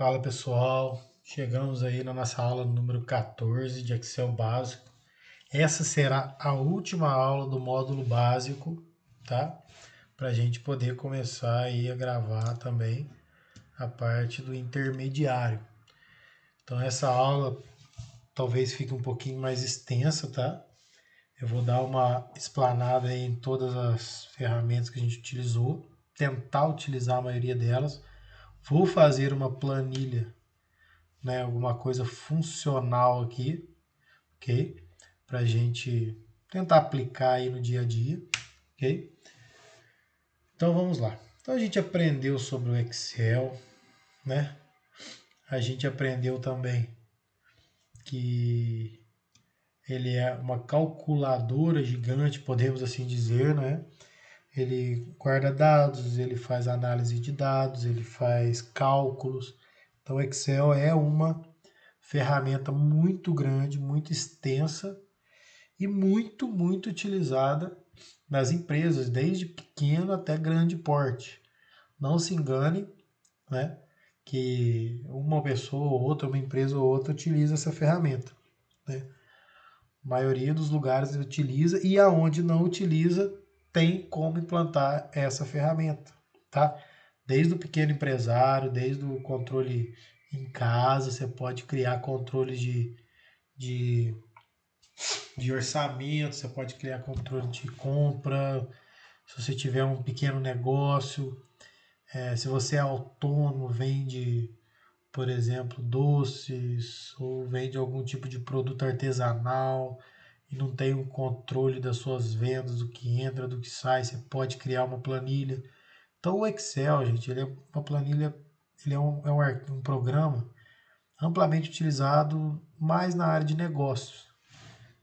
Fala pessoal, chegamos aí na nossa aula número 14 de Excel básico. Essa será a última aula do módulo básico, tá? Para a gente poder começar aí a gravar também a parte do intermediário. Então essa aula talvez fique um pouquinho mais extensa, tá? Eu vou dar uma explanada aí em todas as ferramentas que a gente utilizou, tentar utilizar a maioria delas. Vou fazer uma planilha, né, alguma coisa funcional aqui, ok? Para a gente tentar aplicar aí no dia a dia, ok? Então vamos lá. Então a gente aprendeu sobre o Excel, né? A gente aprendeu também que ele é uma calculadora gigante, podemos assim dizer, né? Ele guarda dados, ele faz análise de dados, ele faz cálculos. Então o Excel é uma ferramenta muito grande, muito extensa e muito utilizada nas empresas, desde pequeno até grande porte. Não se engane, né, que uma pessoa ou outra, uma empresa ou outra utiliza essa ferramenta, né? A maioria dos lugares utiliza e aonde não utiliza tem como implantar essa ferramenta, tá? Desde o pequeno empresário, desde o controle em casa, você pode criar controles de, de orçamento, você pode criar controle de compra, se você tiver um pequeno negócio, se você é autônomo, vende, por exemplo, doces ou vende algum tipo de produto artesanal e não tem um controle das suas vendas, do que entra, do que sai, você pode criar uma planilha. Então o Excel, gente, ele é uma planilha, ele é um programa amplamente utilizado mais na área de negócios.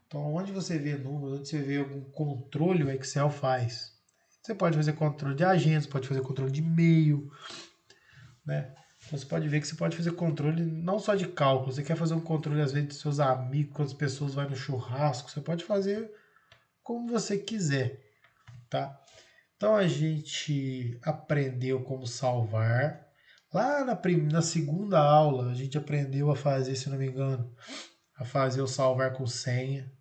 Então, onde você vê números, onde você vê algum controle, o Excel faz. Você pode fazer controle de agentes, pode fazer controle de e-mail, né? Então, você pode ver que você pode fazer controle não só de cálculo, você quer fazer um controle às vezes dos seus amigos, quantas pessoas vai no churrasco, você pode fazer como você quiser, tá? Então, a gente aprendeu como salvar. Lá na segunda aula, a gente aprendeu a fazer, se não me engano, a fazer o salvar com senha.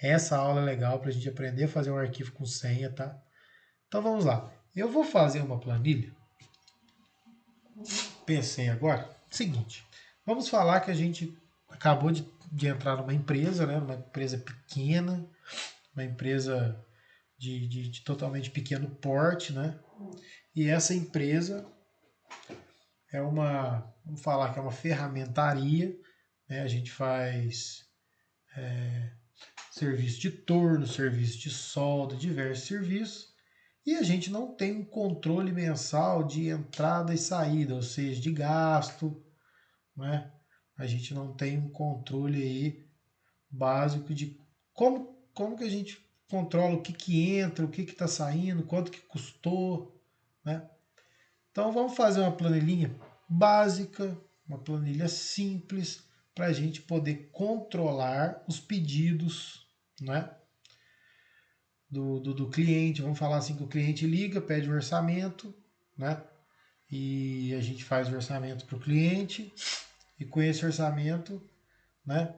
Essa aula é legal para a gente aprender a fazer um arquivo com senha, tá? Então vamos lá. Eu vou fazer uma planilha. Pensei agora. Seguinte. Vamos falar que a gente acabou de entrar numa empresa, né? Uma empresa pequena, uma empresa de totalmente pequeno porte, né? E essa empresa é vamos falar que é uma ferramentaria, né? A gente faz serviço de torno, serviço de solda, diversos serviços. E a gente não tem um controle mensal de entrada e saída, ou seja, de gasto, né? A gente não tem um controle aí básico de como que a gente controla o que entra, o que está saindo, quanto que custou, né? Então vamos fazer uma planilhinha básica, uma planilha simples, para a gente poder controlar os pedidos, né? Do cliente. Vamos falar assim que o cliente liga, pede o orçamento, né? E a gente faz o orçamento para o cliente e com esse orçamento, né?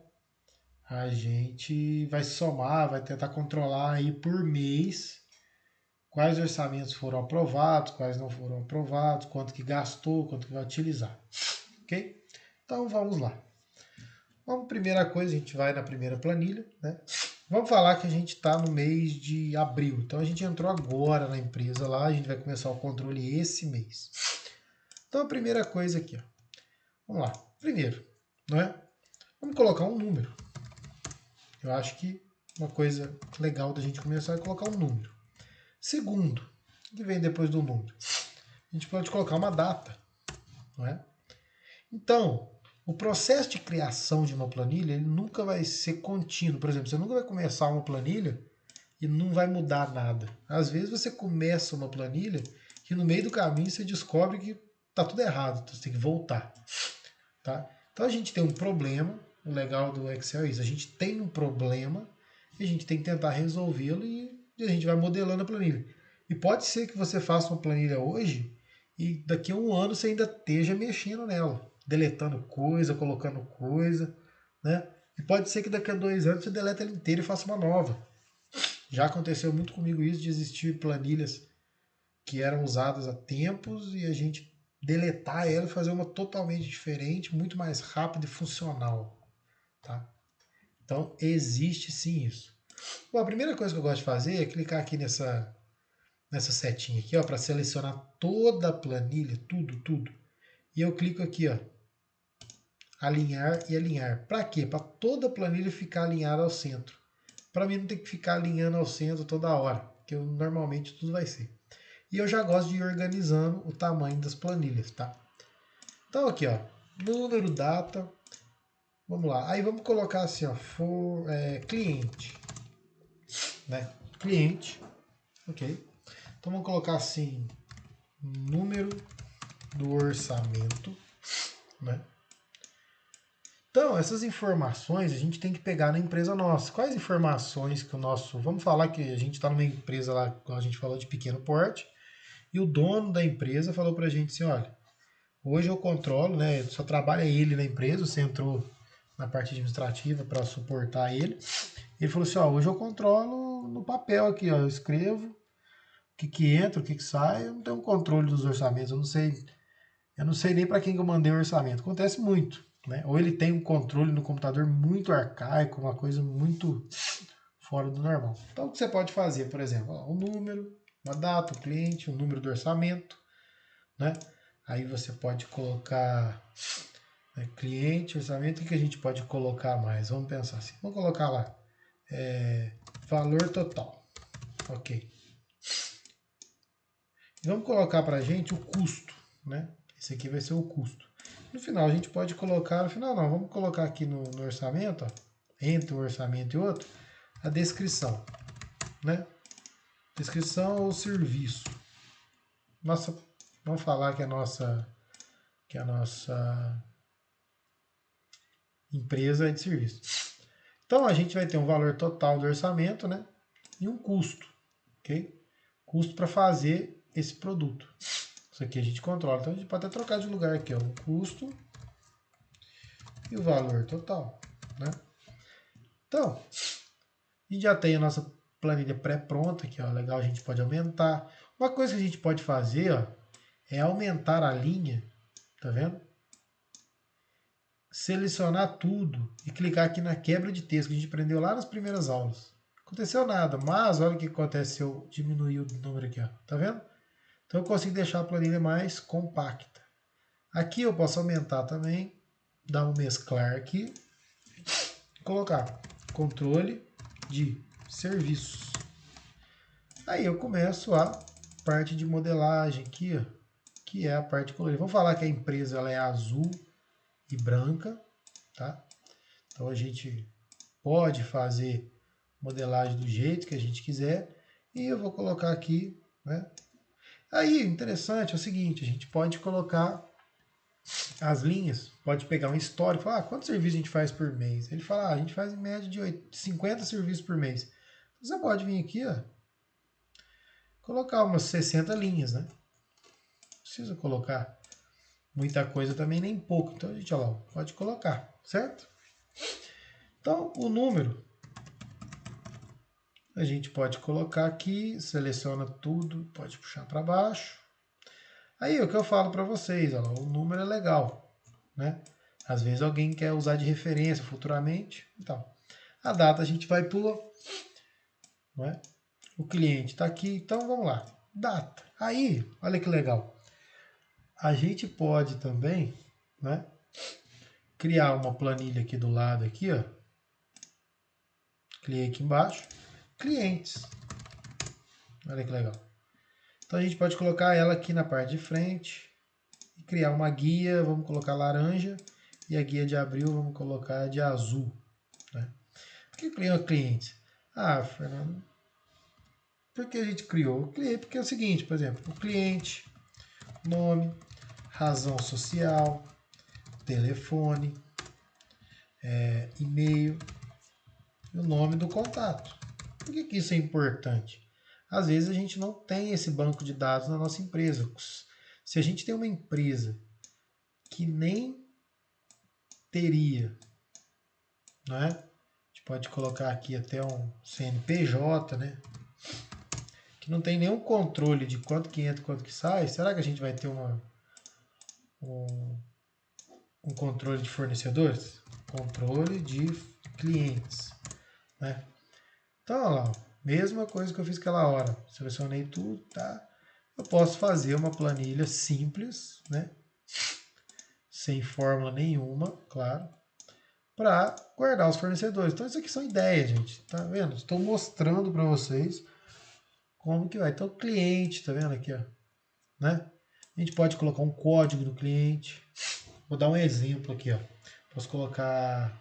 A gente vai somar, vai tentar controlar aí por mês quais orçamentos foram aprovados, quais não foram aprovados, quanto que gastou, quanto que vai utilizar, ok? Então vamos lá. Vamos, primeira coisa, a gente vai na primeira planilha, né? Vamos falar que a gente está no mês de abril. Então a gente entrou agora na empresa lá, a gente vai começar o controle esse mês. Então a primeira coisa aqui, ó. Vamos lá. Primeiro, não é? Vamos colocar um número. Eu acho que uma coisa legal da gente começar é colocar um número. Segundo, o que vem depois do número? A gente pode colocar uma data, não é? Então, o processo de criação de uma planilha ele nunca vai ser contínuo. Por exemplo, você nunca vai começar uma planilha e não vai mudar nada. Às vezes você começa uma planilha e no meio do caminho você descobre que está tudo errado, então você tem que voltar. Tá? Então a gente tem um problema, o legal do Excel é isso, a gente tem um problema e a gente tem que tentar resolvê-lo e a gente vai modelando a planilha. E pode ser que você faça uma planilha hoje e daqui a um ano você ainda esteja mexendo nela. deletando coisa, colocando coisa, né? E pode ser que daqui a 2 anos você deleta ela inteira e faça uma nova. Já aconteceu muito comigo isso, de existir planilhas que eram usadas há tempos e a gente deletar ela e fazer uma totalmente diferente, muito mais rápida e funcional, tá? Então existe sim isso. Bom, a primeira coisa que eu gosto de fazer é clicar aqui nessa setinha aqui, ó, para selecionar toda a planilha, tudo. E eu clico aqui, ó, alinhar e alinhar. Para quê? Para toda a planilha ficar alinhada ao centro. Para mim não ter que ficar alinhando ao centro toda hora, que eu, normalmente tudo vai ser. E eu já gosto de ir organizando o tamanho das planilhas, tá? Então aqui, ó, número, data, vamos lá. Aí vamos colocar assim, ó, cliente, né? Cliente, ok. Então vamos colocar assim, número do orçamento, né? Então, essas informações a gente tem que pegar na empresa nossa. Quais informações que o nosso. Vamos falar que a gente está numa empresa lá, como a gente falou, de pequeno porte, e o dono da empresa falou para a gente assim: olha, hoje eu controlo, né? Só trabalha ele na empresa, você entrou na parte administrativa para suportar ele. Ele falou assim: ó, hoje eu controlo no papel aqui, ó, eu escrevo o que entra, o que sai, eu não tenho um controle dos orçamentos, eu não sei nem para quem que eu mandei o orçamento. Acontece muito, né? Ou ele tem um controle no computador muito arcaico, uma coisa muito fora do normal. Então, o que você pode fazer, por exemplo, um número, uma data, um cliente, um número do orçamento, né? Aí você pode colocar, né, cliente, orçamento, o que a gente pode colocar mais? Vamos pensar assim. Vamos colocar lá, valor total. Ok. E vamos colocar para a gente o custo, né? Esse aqui vai ser o custo. No final, a gente pode colocar, no final não, vamos colocar aqui no orçamento, ó, entre um orçamento e outro, a descrição, né? Descrição ou serviço. Nossa, vamos falar que a nossa empresa é de serviço. Então a gente vai ter um valor total do orçamento, né? E um custo, ok? Custo para fazer esse produto. Isso aqui a gente controla. Então a gente pode até trocar de lugar aqui, ó, o custo e o valor total, né? Então, a gente já tem a nossa planilha pré-pronta aqui, ó, legal, a gente pode aumentar. Uma coisa que a gente pode fazer, ó, é aumentar a linha, tá vendo? Selecionar tudo e clicar aqui na quebra de texto que a gente aprendeu lá nas primeiras aulas. Aconteceu nada, mas olha o que acontece se eu diminuir o número aqui, ó, tá vendo? Então eu consigo deixar a planilha mais compacta. Aqui eu posso aumentar também, dar um mesclar aqui, colocar controle de serviços. Aí eu começo a parte de modelagem aqui, ó, que é a parte colorida. Vamos falar que a empresa ela é azul e branca, tá? Então a gente pode fazer modelagem do jeito que a gente quiser e eu vou colocar aqui, né? Aí, interessante é o seguinte, a gente pode colocar as linhas, pode pegar um histórico, falar, quantos serviços a gente faz por mês? Ele fala, a gente faz em média de 50 serviços por mês. Você pode vir aqui, ó, colocar umas 60 linhas, né? Não precisa colocar muita coisa também, nem pouco. Então a gente, ó lá, pode colocar, certo? Então o número a gente pode colocar aqui, seleciona tudo, pode puxar para baixo. Aí o que eu falo para vocês, ó, o número é legal, né? Às vezes alguém quer usar de referência futuramente, então a data a gente vai pôr, né? O cliente está aqui, então vamos lá, data. Aí, olha que legal, a gente pode também, né, criar uma planilha aqui do lado aqui, ó. Cliquei aqui embaixo, clientes. Olha que legal. Então a gente pode colocar ela aqui na parte de frente e criar uma guia, vamos colocar laranja, e a guia de abril vamos colocar de azul, né? Por que criou clientes? Ah, Fernando, por que a gente criou? Eu criei porque é o seguinte, por exemplo, o cliente, nome, razão social, telefone, e-mail e o nome do contato. Por que isso é importante? Às vezes a gente não tem esse banco de dados na nossa empresa. Se a gente tem uma empresa que nem teria, não é? A gente pode colocar aqui até um CNPJ, né? Que não tem nenhum controle de quanto que entra e quanto que sai. Será que a gente vai ter um controle de fornecedores? Controle de clientes, né? Então, olha lá, mesma coisa que eu fiz aquela hora. Selecionei tudo, tá? Eu posso fazer uma planilha simples, né? Sem fórmula nenhuma, claro, para guardar os fornecedores. Então, isso aqui são ideias, gente. Tá vendo? Estou mostrando para vocês como que vai. Então, cliente, tá vendo aqui, ó, né? A gente pode colocar um código do cliente. Vou dar um exemplo aqui, ó. Posso colocar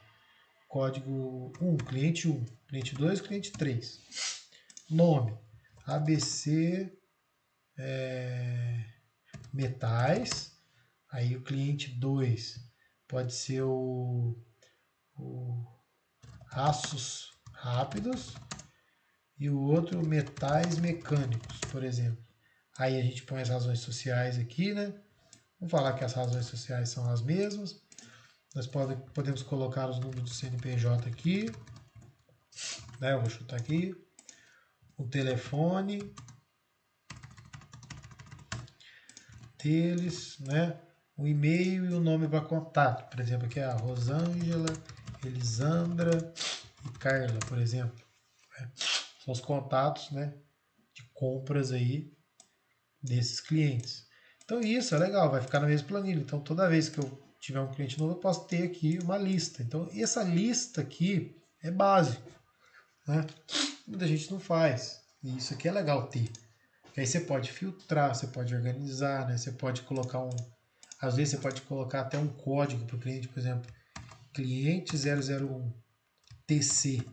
código 1, cliente 1, cliente 2, cliente 3. Nome, ABC Metais. Aí o cliente 2 pode ser o Aços Rápidos e o outro Metais Mecânicos, por exemplo. Aí a gente põe as razões sociais aqui, né? Vamos falar que as razões sociais são as mesmas. Nós podemos colocar os números do CNPJ aqui, né? Eu vou chutar aqui. O telefone deles, né? O e-mail e o nome para contato. Por exemplo, aqui é a Rosângela, Elisandra e Carla, por exemplo. São os contatos, né, de compras aí desses clientes. Então isso é legal, vai ficar na mesma planilha. Então toda vez que eu tiver um cliente novo, eu posso ter aqui uma lista. Então essa lista aqui é básico, né? Muita gente não faz. E isso aqui é legal ter. Porque aí você pode filtrar, você pode organizar, né? Você pode colocar um. Às vezes você pode colocar até um código para o cliente, por exemplo, cliente 001 TC,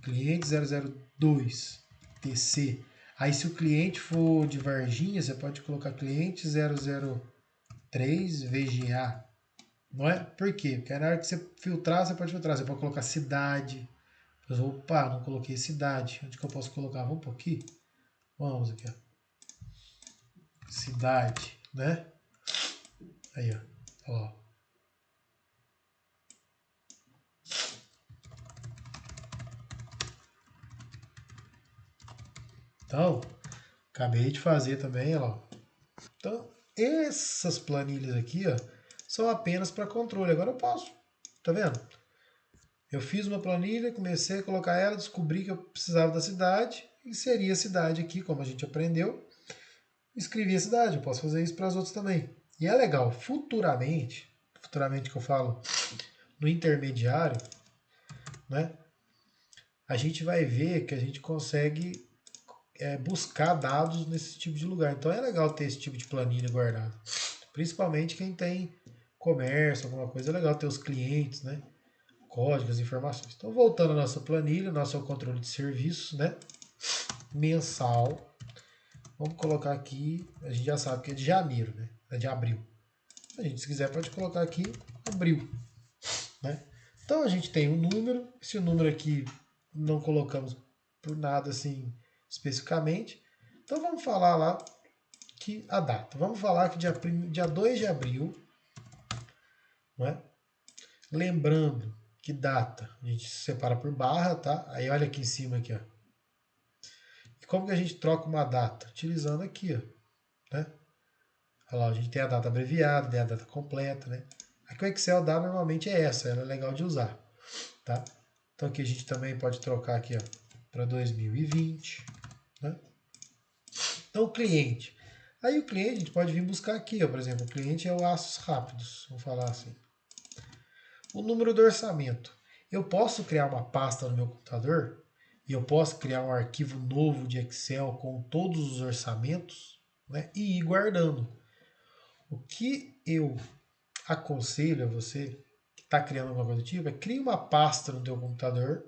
cliente 002 TC. Aí se o cliente for de Varginha, você pode colocar cliente 003 VGA. Não é? Por quê? Porque na hora que você filtrar, você pode filtrar. Você pode colocar cidade. Opa, não coloquei cidade. Onde que eu posso colocar? Vamos por aqui? Vamos aqui, ó. Cidade, né? Aí, ó. Então, acabei de fazer também, ó. Então, essas planilhas aqui, ó, são apenas para controle. Agora eu posso, tá vendo? Eu fiz uma planilha, comecei a colocar ela, descobri que eu precisava da cidade, inseri a cidade aqui, como a gente aprendeu, escrevi a cidade. Eu posso fazer isso para as outras também. E é legal, futuramente que eu falo no intermediário, né? A gente vai ver que a gente consegue buscar dados nesse tipo de lugar. Então é legal ter esse tipo de planilha guardada. Principalmente quem tem comércio, alguma coisa, é legal ter os clientes, né? Códigos, informações. Então, voltando à nossa planilha, nosso controle de serviços, né? Mensal. Vamos colocar aqui, a gente já sabe que é de janeiro, né? É de abril. A gente, se quiser, pode colocar aqui abril, né? Então, a gente tem um número. Se o número aqui não colocamos por nada assim especificamente, então vamos falar lá que a data. Vamos falar que dia 2 de abril, né? Lembrando que data a gente separa por barra, tá? Aí olha aqui em cima aqui, ó. E como que a gente troca uma data? Utilizando aqui, ó, né? Olha lá, a gente tem a data abreviada, tem a data completa, né? Aqui o Excel dá normalmente é essa, ela é legal de usar, tá? Então aqui a gente também pode trocar aqui, ó, para 2020, né? Então o cliente. Aí o cliente a gente pode vir buscar aqui, ó, por exemplo, o cliente é o Aços Rápidos, vamos falar assim. O número do orçamento. Eu posso criar uma pasta no meu computador e eu posso criar um arquivo novo de Excel com todos os orçamentos, né, e ir guardando. O que eu aconselho a você que está criando alguma coisa do tipo é crie uma pasta no teu computador,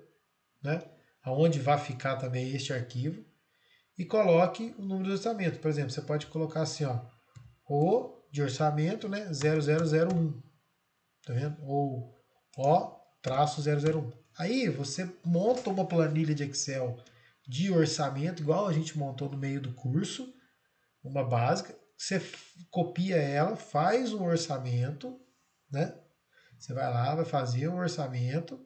né, onde vai ficar também este arquivo e coloque o número do orçamento. Por exemplo, você pode colocar assim, ó, o de orçamento, né, 0001, tá vendo? Ou O-001. Aí você monta uma planilha de Excel de orçamento, igual a gente montou no meio do curso, uma básica. Você copia ela, faz um orçamento, né? Você vai lá, vai fazer um orçamento,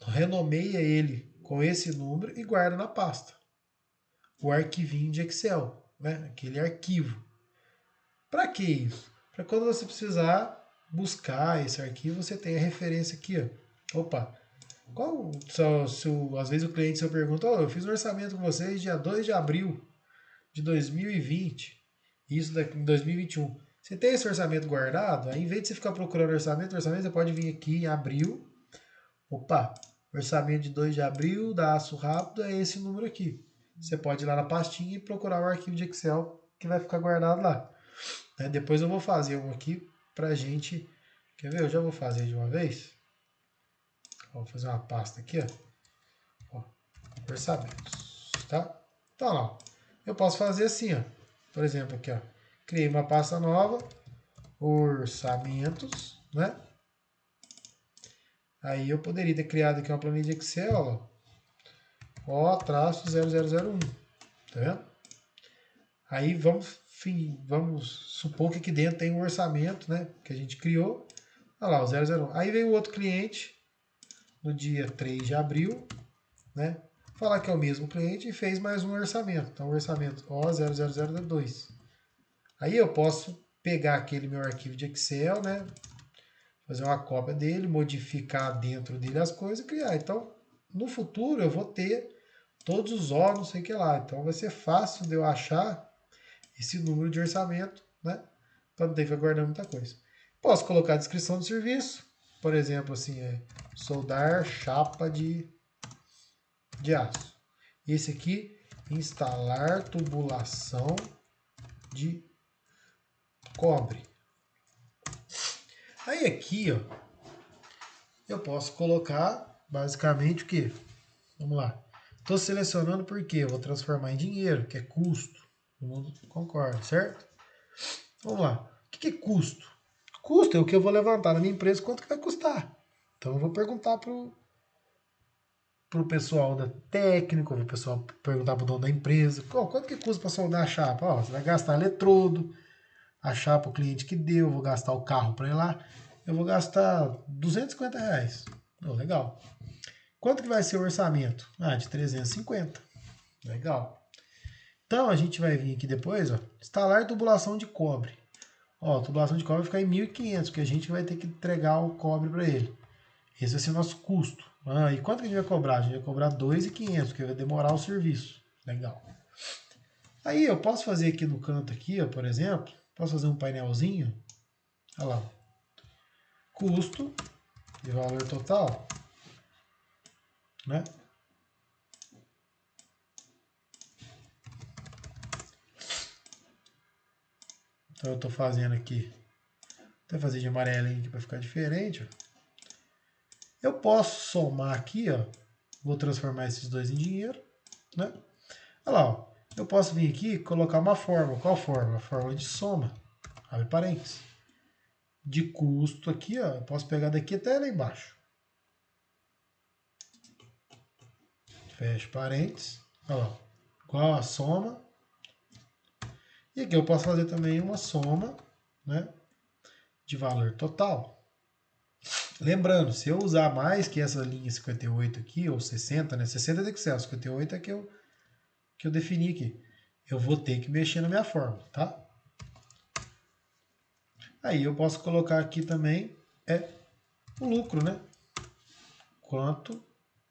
renomeia ele com esse número e guarda na pasta. O arquivinho de Excel, né? Aquele arquivo. Para que isso? Para quando você precisar buscar esse arquivo, você tem a referência aqui. Ó. Opa, às vezes o cliente se pergunta, eu fiz um orçamento com vocês dia 2 de abril de 2020, isso daqui em 2021. Você tem esse orçamento guardado? Aí, em vez de você ficar procurando orçamento, você pode vir aqui em abril. Opa, orçamento de 2 de abril, da Aço Rápido, é esse número aqui. Você pode ir lá na pastinha e procurar o arquivo de Excel que vai ficar guardado lá. Depois eu vou fazer um aqui pra gente. Quer ver? Eu já vou fazer de uma vez. Vou fazer uma pasta aqui, ó. Orçamentos, tá? Então, ó, eu posso fazer assim, ó. Por exemplo, aqui, ó. Criei uma pasta nova, orçamentos, né? Aí eu poderia ter criado aqui uma planilha de Excel, ó, O-0001, tá vendo? Aí vamos supor que aqui dentro tem um orçamento, né, que a gente criou. Olha lá, o 001. Aí vem o outro cliente no dia 3 de abril, né? Falar que é o mesmo cliente e fez mais um orçamento. Então, o orçamento O00002. Aí eu posso pegar aquele meu arquivo de Excel, né? Fazer uma cópia dele, modificar dentro dele as coisas e criar. Então, no futuro eu vou ter todos os O, não sei o que lá. Então vai ser fácil de eu achar esse número de orçamento, né? Para não ter que ficar guardando muita coisa. Posso colocar a descrição do serviço, por exemplo, assim, soldar chapa de aço. Esse aqui, instalar tubulação de cobre. Aí aqui, ó, eu posso colocar basicamente o que? Vamos lá. Estou selecionando porque eu vou transformar em dinheiro, que é custo. Todo mundo concorda, certo? Vamos lá. O que é custo? Custo é o que eu vou levantar na minha empresa, quanto que vai custar. Então eu vou perguntar pro pessoal da técnica, vou perguntar pro dono da empresa, quanto que custa para soldar a chapa? Ó, você vai gastar eletrodo, a chapa o cliente que deu, eu vou gastar o carro para ir lá, eu vou gastar R$ 250. Oh, legal. Quanto que vai ser o orçamento? De 350. Legal. Então a gente vai vir aqui depois, ó, instalar tubulação de cobre. Ó, a tubulação de cobre vai ficar em 1.500, porque a gente vai ter que entregar o cobre para ele. Esse vai ser o nosso custo. E quanto que a gente vai cobrar? A gente vai cobrar 2.500, porque vai demorar o serviço. Legal. Aí eu posso fazer aqui no canto aqui, ó, por exemplo, posso fazer um painelzinho. Olha lá. Custo de valor total, né? Então eu estou fazendo aqui, até fazer de amarelinho aqui para ficar diferente. Ó. Eu posso somar aqui, ó. Vou transformar esses dois em dinheiro, né? Olha lá, ó. Eu posso vir aqui e colocar uma fórmula. Qual fórmula? A fórmula de soma. Abre parênteses. De custo aqui, ó. Eu posso pegar daqui até lá embaixo. Fecha parênteses. Olha lá. Igual a soma. E aqui eu posso fazer também uma soma, né? De valor total. Lembrando, se eu usar mais que essa linha 58 aqui, ou 60, né? 60 é do Excel, 58 é que eu defini aqui. Eu vou ter que mexer na minha fórmula, tá? Aí eu posso colocar aqui também o lucro, né? Quanto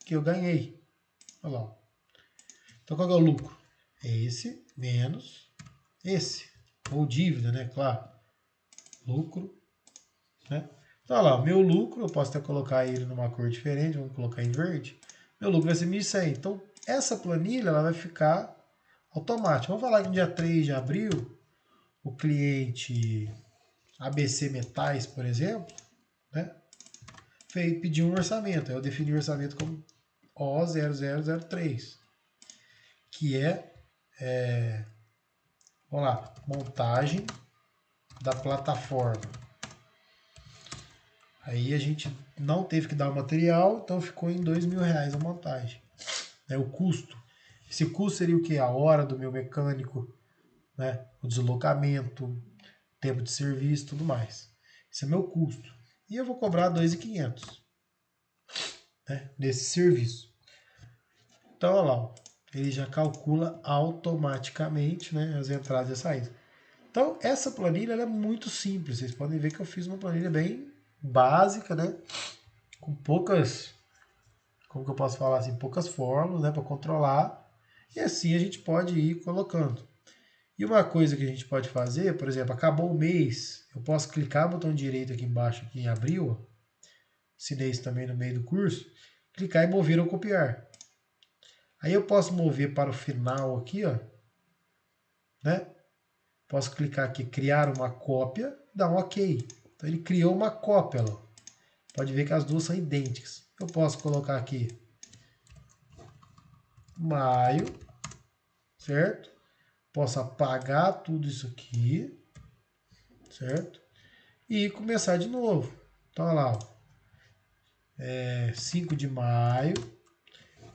que eu ganhei. Olha lá. Então qual que é o lucro? É esse menos esse. Ou dívida, né? Claro. Lucro, né? Então olha lá, o meu lucro, eu posso até colocar ele numa cor diferente, vamos colocar em verde. Meu lucro vai ser 1.100. Então essa planilha ela vai ficar automática. Vamos falar que no dia 3 de abril, o cliente ABC Metais, por exemplo, né, pediu um orçamento. Aí eu defini o orçamento como O0003, que vamos lá, montagem da plataforma. Aí a gente não teve que dar o material, então ficou em R$ 2.000 a montagem. O custo. Esse custo seria o que? A hora do meu mecânico, né? O deslocamento, tempo de serviço, tudo mais. Esse é meu custo. E eu vou cobrar 2.500, né, nesse serviço. Então, olha lá, ó, ele já calcula automaticamente, né, as entradas e as saídas. Então, essa planilha ela é muito simples. Vocês podem ver que eu fiz uma planilha bem básica, né, com poucas, como que eu posso falar assim, poucas fórmulas, né, para controlar. E assim a gente pode ir colocando. E uma coisa que a gente pode fazer, por exemplo, acabou o mês, eu posso clicar no botão direito aqui embaixo, aqui em abril, ó, ensinei isso também no meio do curso, clicar em mover ou copiar. Aí eu posso mover para o final aqui, ó, né? Posso clicar aqui, criar uma cópia, dar um OK. Então ele criou uma cópia, ó. Pode ver que as duas são idênticas. Eu posso colocar aqui maio, certo? Posso apagar tudo isso aqui, certo? E começar de novo. Então, olha lá, ó. 5 de maio,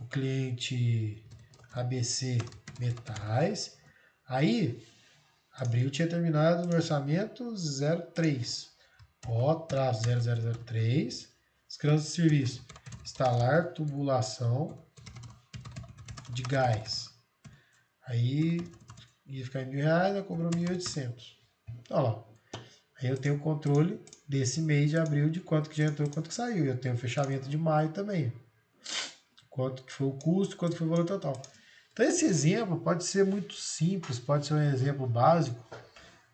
o cliente ABC Metais. Aí, abril tinha terminado no orçamento 03. Ó, traço 0003. Escravo de serviço. Instalar tubulação de gás. Aí ia ficar em R$1.000, cobrou 1.800. Olha lá. Aí eu tenho o controle desse mês de abril de quanto que já entrou e quanto que saiu. Eu tenho o fechamento de maio também. Quanto que foi o custo, quanto foi o valor total. Então esse exemplo pode ser muito simples, pode ser um exemplo básico,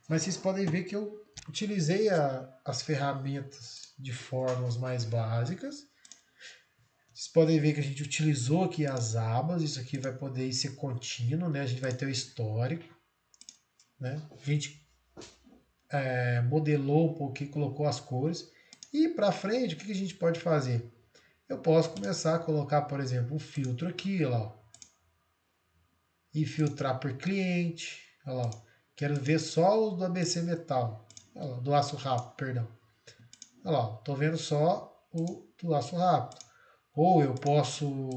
mas vocês podem ver que eu utilizei as ferramentas de fórmulas mais básicas. Vocês podem ver que a gente utilizou aqui as abas, isso aqui vai poder ser contínuo, né? A gente vai ter o histórico, né? A gente modelou um pouquinho, colocou as cores. E para frente, o que a gente pode fazer? Eu posso começar a colocar, por exemplo, um filtro aqui, ó, e filtrar por cliente. Olha lá, quero ver só os do ABC Metal, lá, do aço rápido, perdão. Olha lá, estou vendo só o do aço rápido. Ou eu posso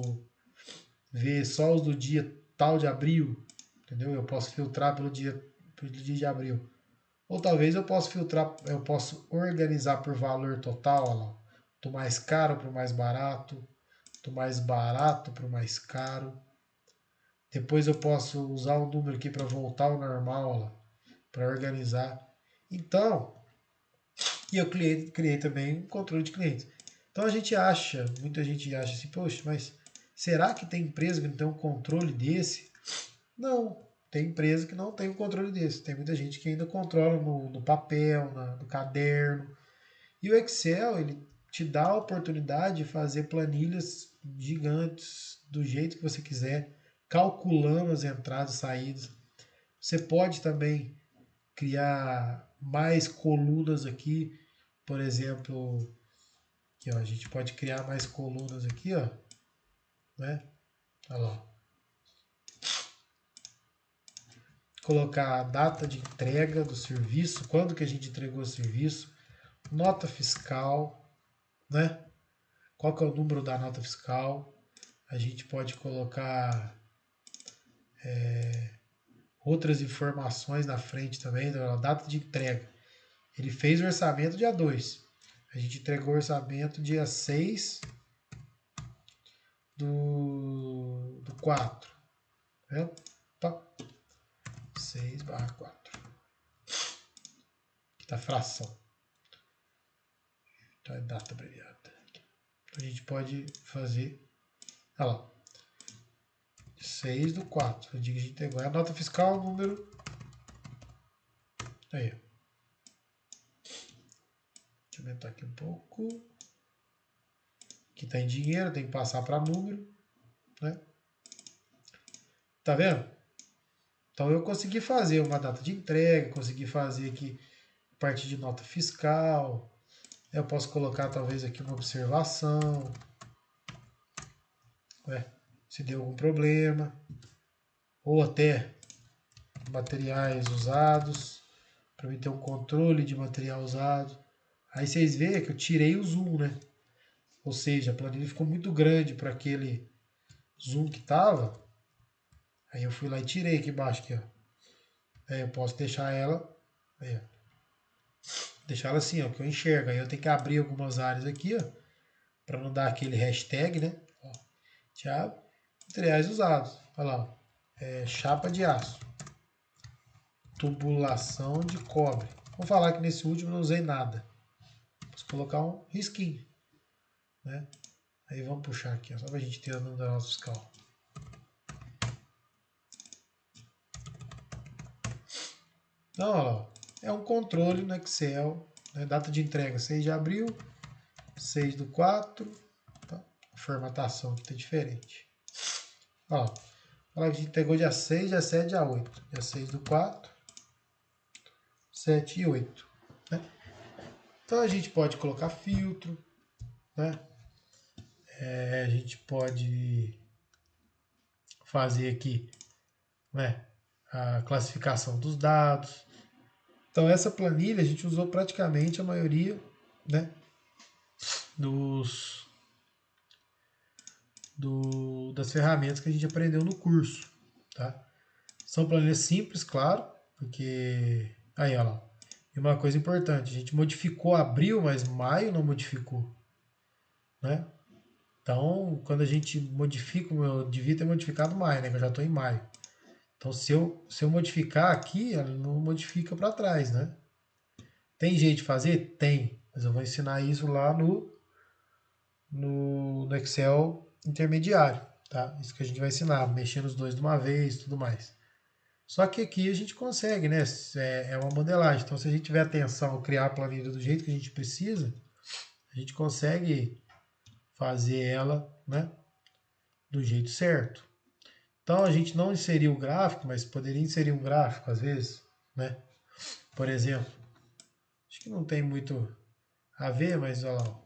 ver só os do dia tal de abril, entendeu? Eu posso filtrar pelo dia de abril. Ou talvez eu possa filtrar, eu posso organizar por valor total, olha lá, do mais caro para o mais barato, do mais barato para o mais caro. Depois eu posso usar o número aqui para voltar ao normal, para organizar. Então, e eu criei também um controle de clientes. Então a gente acha, muita gente acha assim, poxa, mas será que tem empresa que não tem um controle desse? Não, tem empresa que não tem um controle desse. Tem muita gente que ainda controla no papel, no caderno. E o Excel, ele te dá a oportunidade de fazer planilhas gigantes do jeito que você quiser, calculando as entradas e saídas. Você pode também criar mais colunas aqui, por exemplo, aqui, ó, a gente pode criar mais colunas aqui, ó, né? Olha lá. Colocar a data de entrega do serviço, quando que a gente entregou o serviço, nota fiscal, né? Qual que é o número da nota fiscal? A gente pode colocar outras informações na frente também, a data de entrega. Ele fez o orçamento dia 2. A gente entregou o orçamento dia 6 do 4. Né? Tá? 6/4. Aqui tá a fração. Então é data abreviada. Então a gente pode fazer. Olha lá. 6/4. Eu digo que a gente entregou. É a nota fiscal, número. Aí. Deixa eu aumentar aqui um pouco. Aqui está em dinheiro, tem que passar para número. Né? Tá vendo? Então eu consegui fazer uma data de entrega, consegui fazer aqui a parte de nota fiscal. Eu posso colocar talvez aqui uma observação. Se deu algum problema. Ou até materiais usados, para mim ter um controle de material usado. Aí vocês veem que eu tirei o zoom, né? Ou seja, a planilha ficou muito grande para aquele zoom que estava. Aí eu fui lá e tirei aqui embaixo, aqui, ó. Aí eu posso deixar ela. Aí, ó. Deixar ela assim, ó, que eu enxergo. Aí eu tenho que abrir algumas áreas aqui, ó, para não dar aquele hashtag, né? Ó, Thiago, materiais usados. Olha lá, ó. Chapa de aço. Tubulação de cobre. Vamos falar que nesse último eu não usei nada. Posso colocar um risquinho, né? Aí vamos puxar aqui, ó, só para a gente ter o número da nota fiscal. Então, ó, é um controle no Excel, né? Data de entrega 6 de abril, 6/4. Tá? A formatação aqui está diferente. Ó, fala que a gente entregou dia 6, dia 7, dia 8. Dia 6/4, 7 e 8. Né? Então a gente pode colocar filtro, né? A gente pode fazer aqui, né, a classificação dos dados. Então essa planilha a gente usou praticamente a maioria, né, das ferramentas que a gente aprendeu no curso, tá? São planilhas simples, claro, porque aí, olha lá. E uma coisa importante, a gente modificou abril, mas maio não modificou, né? Então, quando a gente modifica, eu devia ter modificado maio, né? Que eu já estou em maio. Então, se eu modificar aqui, ela não modifica para trás, né? Tem jeito de fazer? Tem. Mas eu vou ensinar isso lá no Excel intermediário, tá? Isso que a gente vai ensinar, mexer nos dois de uma vez, tudo mais. Só que aqui a gente consegue, né? É uma modelagem. Então, se a gente tiver atenção, criar a planilha do jeito que a gente precisa, a gente consegue fazer ela, né, do jeito certo. Então, a gente não inseriu o gráfico, mas poderia inserir um gráfico às vezes, né? Por exemplo, acho que não tem muito a ver, mas olha lá,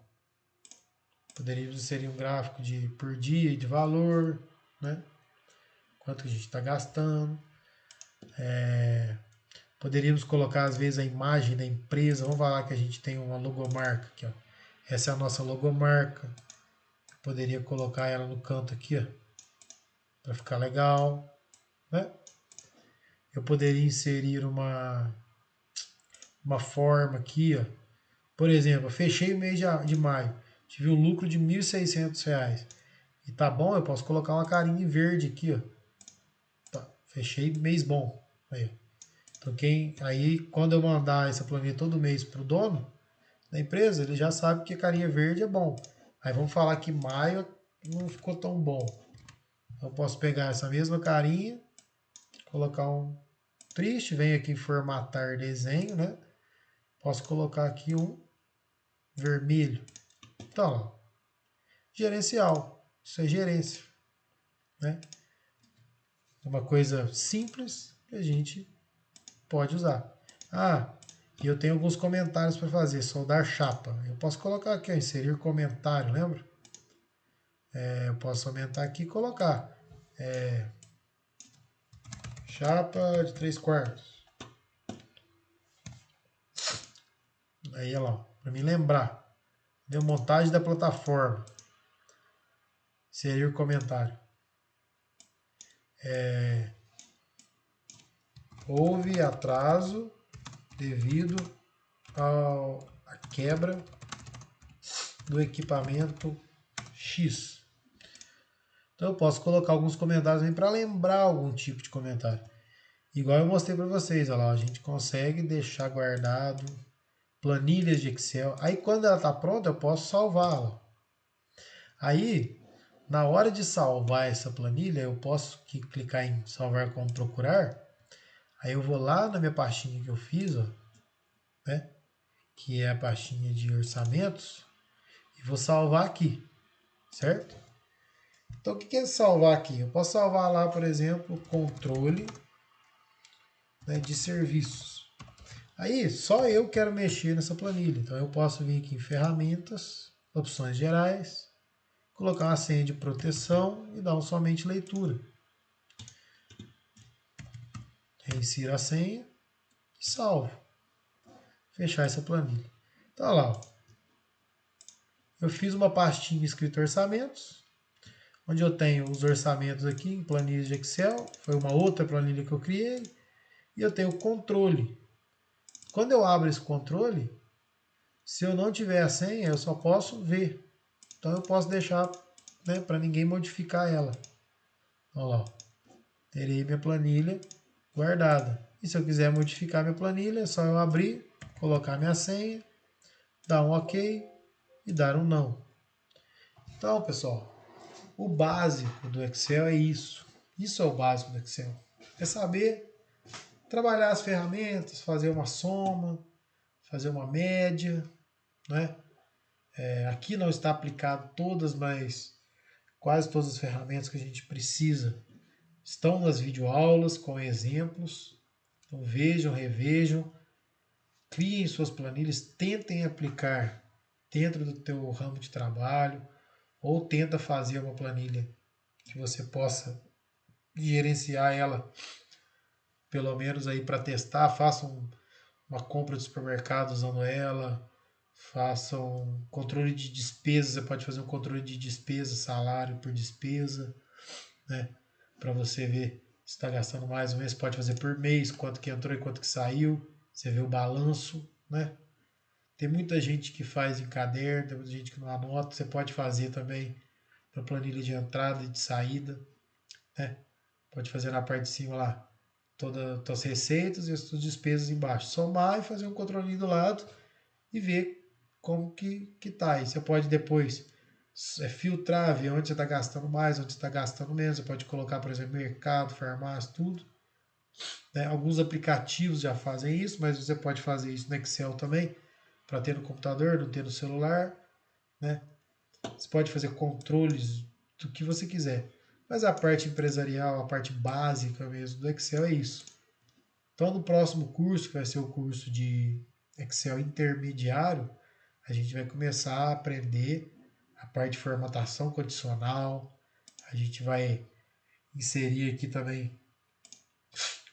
poderíamos inserir um gráfico de por dia, de valor, né? Quanto que a gente está gastando. Poderíamos colocar, às vezes, a imagem da empresa. Vamos falar que a gente tem uma logomarca aqui, ó. Essa é a nossa logomarca. Poderia colocar ela no canto aqui, ó, para ficar legal, né? Eu poderia inserir uma forma aqui, ó. Por exemplo, eu fechei o mês de maio, tive um lucro de R$ 1.600. E tá bom, eu posso colocar uma carinha em verde aqui, ó. Tá, fechei mês bom. Aí, então aí quando eu mandar essa planilha todo mês pro dono da empresa, ele já sabe que a carinha verde é bom. Aí vamos falar que maio não ficou tão bom. Eu posso pegar essa mesma carinha, colocar um triste, venho aqui em formatar desenho, né? Posso colocar aqui um vermelho. Então, ó, gerencial. Isso é gerência, né? É uma coisa simples que a gente pode usar. Ah, e eu tenho alguns comentários para fazer. Soldar chapa. Eu posso colocar aqui, ó, inserir comentário, lembra? Eu posso aumentar aqui e colocar. Chapa de 3/4. Aí, olha lá, para me lembrar. Deu montagem da plataforma. Inserir comentário. Houve atraso devido à quebra do equipamento X. Então eu posso colocar alguns comentários para lembrar algum tipo de comentário. Igual eu mostrei para vocês, olha lá, a gente consegue deixar guardado planilhas de Excel. Aí quando ela está pronta, eu posso salvá-la. Aí, na hora de salvar essa planilha, eu posso clicar em salvar como procurar. Aí eu vou lá na minha pastinha que eu fiz, ó, né, que é a pastinha de orçamentos, e vou salvar aqui, certo? Então o que é salvar aqui? Eu posso salvar lá, por exemplo, controle, né, de serviços. Aí só eu quero mexer nessa planilha. Então eu posso vir aqui em ferramentas, opções gerais, colocar uma senha de proteção e dar um somente leitura. Reinsiro a senha e salvo. Fechar essa planilha. Então olha lá, ó. Eu fiz uma pastinha escrito orçamentos, onde eu tenho os orçamentos aqui em planilhas de Excel. Foi uma outra planilha que eu criei. E eu tenho o controle. Quando eu abro esse controle, Se eu não tiver a senha, eu só posso ver. Então eu posso deixar, né, para ninguém modificar ela. Olha lá, ó. Terei minha planilha guardada. E se eu quiser modificar minha planilha, é só eu abrir, colocar minha senha, dar um OK e dar um não. Então, pessoal, o básico do Excel é isso. Isso é o básico do Excel. É saber trabalhar as ferramentas, fazer uma soma, fazer uma média, né? Aqui não está aplicado todas, mas quase todas as ferramentas que a gente precisa estão nas videoaulas com exemplos. Então vejam, revejam, criem suas planilhas, tentem aplicar dentro do teu ramo de trabalho ou tenta fazer uma planilha que você possa gerenciar ela, pelo menos aí para testar, faça uma compra de supermercado usando ela, faça um controle de despesa, você pode fazer um controle de despesa, salário por despesa, né? Para você ver se está gastando mais ou menos, pode fazer por mês, quanto que entrou e quanto que saiu, você vê o balanço, né? Tem muita gente que faz em caderno, tem muita gente que não anota, você pode fazer também para planilha de entrada e de saída, né? Pode fazer na parte de cima lá todas as tuas receitas e as tuas despesas embaixo. Somar e fazer um controle do lado e ver como que tá. E você pode depois filtrar, ver onde você está gastando mais, onde você está gastando menos. Você pode colocar, por exemplo, mercado, farmácia, tudo. Né? Alguns aplicativos já fazem isso, mas você pode fazer isso no Excel também, para ter no computador, não ter no celular. Né? Você pode fazer controles do que você quiser. Mas a parte empresarial, a parte básica mesmo do Excel é isso. Então, no próximo curso, que vai ser o curso de Excel intermediário, a gente vai começar a aprender a parte de formatação condicional, a gente vai inserir aqui também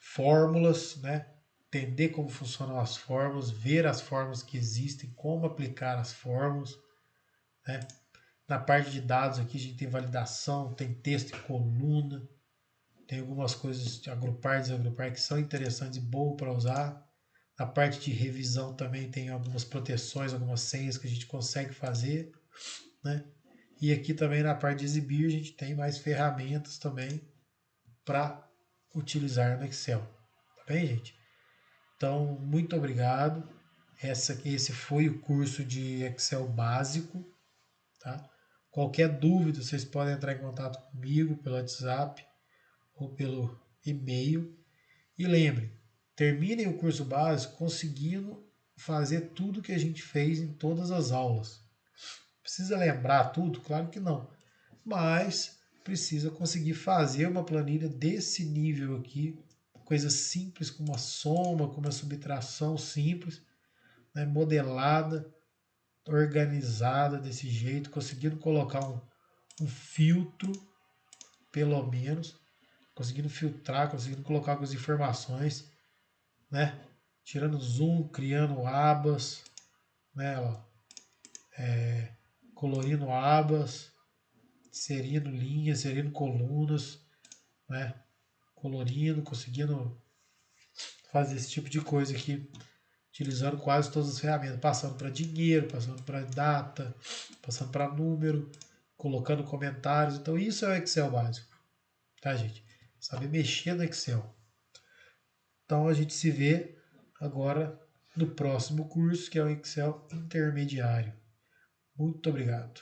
fórmulas, né? Entender como funcionam as fórmulas, ver as fórmulas que existem, como aplicar as fórmulas, né? Na parte de dados aqui a gente tem validação, tem texto e coluna, tem algumas coisas de agrupar e desagrupar que são interessantes e boas para usar. Na parte de revisão também tem algumas proteções, algumas senhas que a gente consegue fazer, né? E aqui também na parte de exibir a gente tem mais ferramentas também para utilizar no Excel. Tá bem, gente? Então, muito obrigado. Esse foi o curso de Excel básico, tá? Qualquer dúvida, vocês podem entrar em contato comigo pelo WhatsApp ou pelo e-mail. E lembre, terminem o curso básico conseguindo fazer tudo que a gente fez em todas as aulas. Precisa lembrar tudo? Claro que não. Mas precisa conseguir fazer uma planilha desse nível aqui, coisa simples como a soma, como a subtração simples, né, modelada, organizada desse jeito, conseguindo colocar um filtro, pelo menos, conseguindo filtrar, conseguindo colocar algumas informações, né? Tirando zoom, criando abas, né? Ó, colorindo abas, inserindo linhas, inserindo colunas, né? Colorindo, conseguindo fazer esse tipo de coisa aqui, utilizando quase todas as ferramentas, passando para dinheiro, passando para data, passando para número, colocando comentários. Então isso é o Excel básico, tá, gente? Saber mexer no Excel. Então a gente se vê agora no próximo curso, que é o Excel intermediário. Muito obrigado.